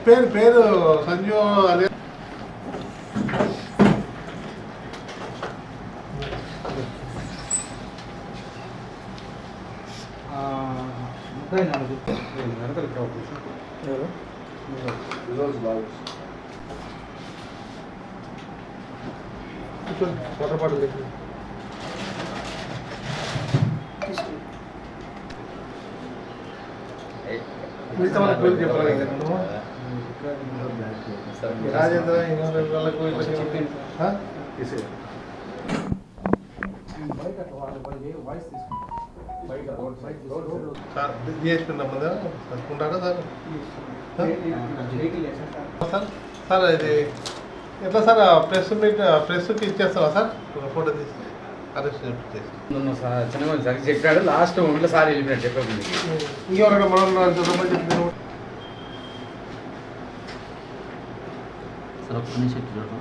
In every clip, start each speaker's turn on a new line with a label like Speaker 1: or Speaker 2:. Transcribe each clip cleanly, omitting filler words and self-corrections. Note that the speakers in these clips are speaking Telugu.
Speaker 1: పేరు పేరు సంజు అదే పొరపాటు లేదు. మిగతా వాళ్ళకి పేరు చెప్పాలి కదా రాజేంద్ర వాళ్ళకు సార్ చేసుకున్నాం కదా కనుక్కుంటారా సార్? సార్ సార్ ఇది ఎట్లా సార్ ప్రెస్ మీట్ ప్రెస్కి ఇచ్చేస్తావా సార్ ఫోటో తీసి అరెస్ట్
Speaker 2: చిన్నగా చెప్పాడు లాస్ట్ ఒంట్లో సార్ వెళ్ళిపోయాడు చెప్పకుండా
Speaker 1: ఇంకెవరైనా మనం చెప్పిన
Speaker 3: సార్ ఒక్క నిమిషం చూడటం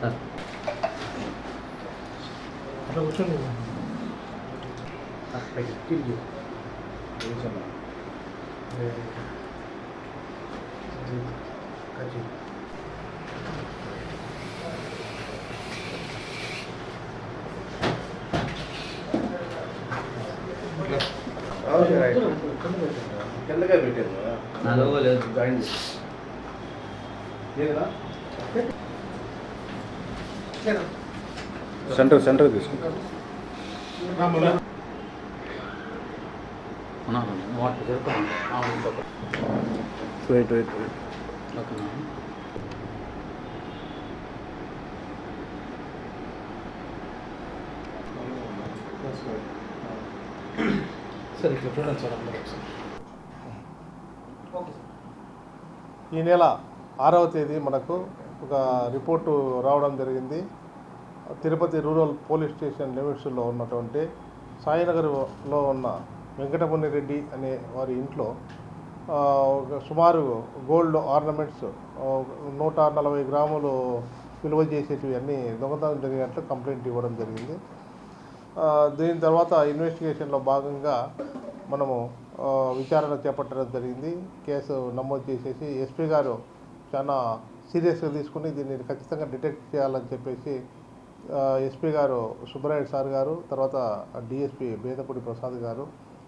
Speaker 3: సార్
Speaker 1: అట్లా కూర్చోండి.
Speaker 2: కిందగా పెట్టారు
Speaker 3: నా లోగో లేదు
Speaker 2: జాయిన్ సెంటర్ తీసుకుంటారు. వెయిట్ వెయిట్ వెయిట్
Speaker 1: సరే ఇట్లా చూడండి సార్ అందరూ ఈ నెల 6వ తేదీ మనకు ఒక రిపోర్టు రావడం జరిగింది. తిరుపతి రూరల్ పోలీస్ స్టేషన్ లిమిట్స్లో ఉన్నటువంటి సాయినగర్లో ఉన్న వెంకటముని రెడ్డి అనే వారి ఇంట్లో సుమారు గోల్డ్ ఆర్నమెంట్స్ 140 గ్రాములు విలువ చేసేటివి అన్నీ దొంగతనం జరిగినట్లు కంప్లైంట్ ఇవ్వడం జరిగింది. దీని తర్వాత ఇన్వెస్టిగేషన్లో భాగంగా మనము విచారణ చేపట్టడం జరిగింది. కేసు నమోదు చేసేసి ఎస్పీ గారు చాలా సీరియస్గా తీసుకుని దీన్ని ఖచ్చితంగా డిటెక్ట్ చేయాలని చెప్పేసి ఎస్పీ గారు సుబ్బరాయుడు సార్ గారు తర్వాత డిఎస్పీ బేదపూడి ప్రసాద్ గారు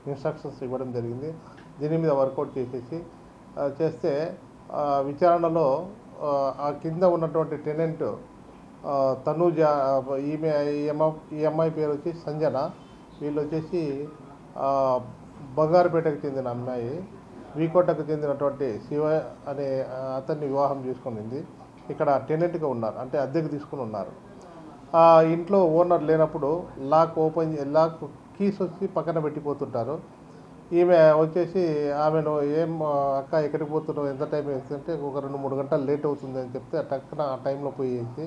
Speaker 1: ఇన్స్ట్రక్షన్స్ ఇవ్వడం జరిగింది. దీని మీద వర్కౌట్ చేస్తే విచారణలో ఆ కింద ఉన్నటువంటి టెనెంట్ తనూజ ఈ అమ్మాయి పేరు వచ్చి సంజన, వీళ్ళు వచ్చేసి బంగారుపేటకు చెందిన అమ్మాయి, వీకోటకు చెందినటువంటి శివ అనే అతన్ని వివాహం చేసుకునింది. ఇక్కడ టెనెంట్గా ఉన్నారు, అంటే అద్దెకు తీసుకుని ఉన్నారు. ఆ ఇంట్లో ఓనర్ లేనప్పుడు లాక్ కీస్ వచ్చి పక్కన పెట్టిపోతుంటారు. ఈమె వచ్చేసి ఆమెను ఏం అక్క ఎక్కడికి పోతున్నావు, ఎంత టైం వేస్తుంటే ఒక 2-3 గంటలు లేట్ అవుతుంది అని చెప్తే టక్కున ఆ టైంలో పోయేసి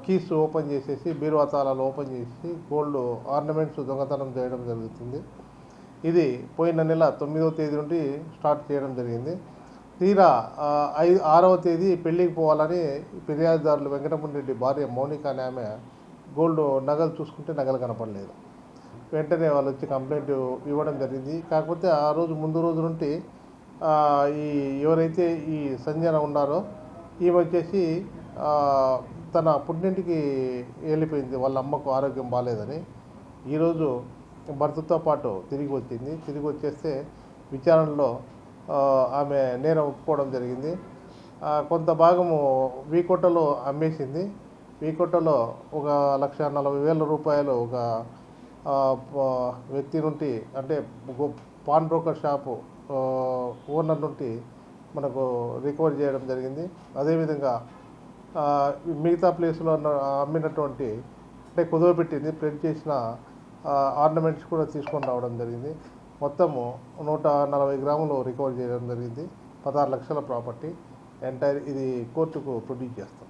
Speaker 1: కీస్ ఓపెన్ చేసేసి బీరువా తాళాలు ఓపెన్ చేసి గోల్డ్ ఆర్నమెంట్స్ దొంగతనం చేయడం జరుగుతుంది. ఇది పోయిన నెల 9వ తేదీ నుండి స్టార్ట్ చేయడం జరిగింది. తీరా 6వ తేదీ పెళ్ళికి పోవాలని ఫిర్యాదుదారులు వెంకటముని రెడ్డి భార్య మౌనిక అనే ఆమె గోల్డ్ నగలు చూసుకుంటే నగలు కనపడలేదు. వెంటనే వాళ్ళు వచ్చి కంప్లైంట్ ఇవ్వడం జరిగింది. కాకపోతే ఆ రోజు ముందు రోజు నుండి ఎవరైతే ఈ సంజన ఉన్నారో ఈమె వచ్చేసి తన పుట్టింటికి వెళ్ళిపోయింది, వాళ్ళ అమ్మకు ఆరోగ్యం బాగాలేదని. ఈరోజు భర్తతో పాటు తిరిగి వచ్చింది. తిరిగి వచ్చేస్తే విచారణలో ఆమె నేరం ఒప్పుకోవడం జరిగింది. కొంత భాగము వీకోటలో అమ్మేసింది. వీకోటలో 1,40,000 రూపాయలు ఒక వ్యక్తి నుండి, అంటే పాన్ బ్రోకర్ షాపు ఓనర్ నుండి మనకు రికవర్ చేయడం జరిగింది. అదేవిధంగా మిగతా ప్లేస్లో అమ్మినటువంటి అంటే కుదవపెట్టింది ప్రింట్ చేసిన ఆర్నమెంట్స్ కూడా తీసుకొని రావడం జరిగింది. మొత్తము 140 గ్రాములు రికవర్ చేయడం జరిగింది. 16 లక్షల ప్రాపర్టీ ఎంటైర్ ఇది కోర్టుకు ప్రొడ్యూస్ చేస్తాం.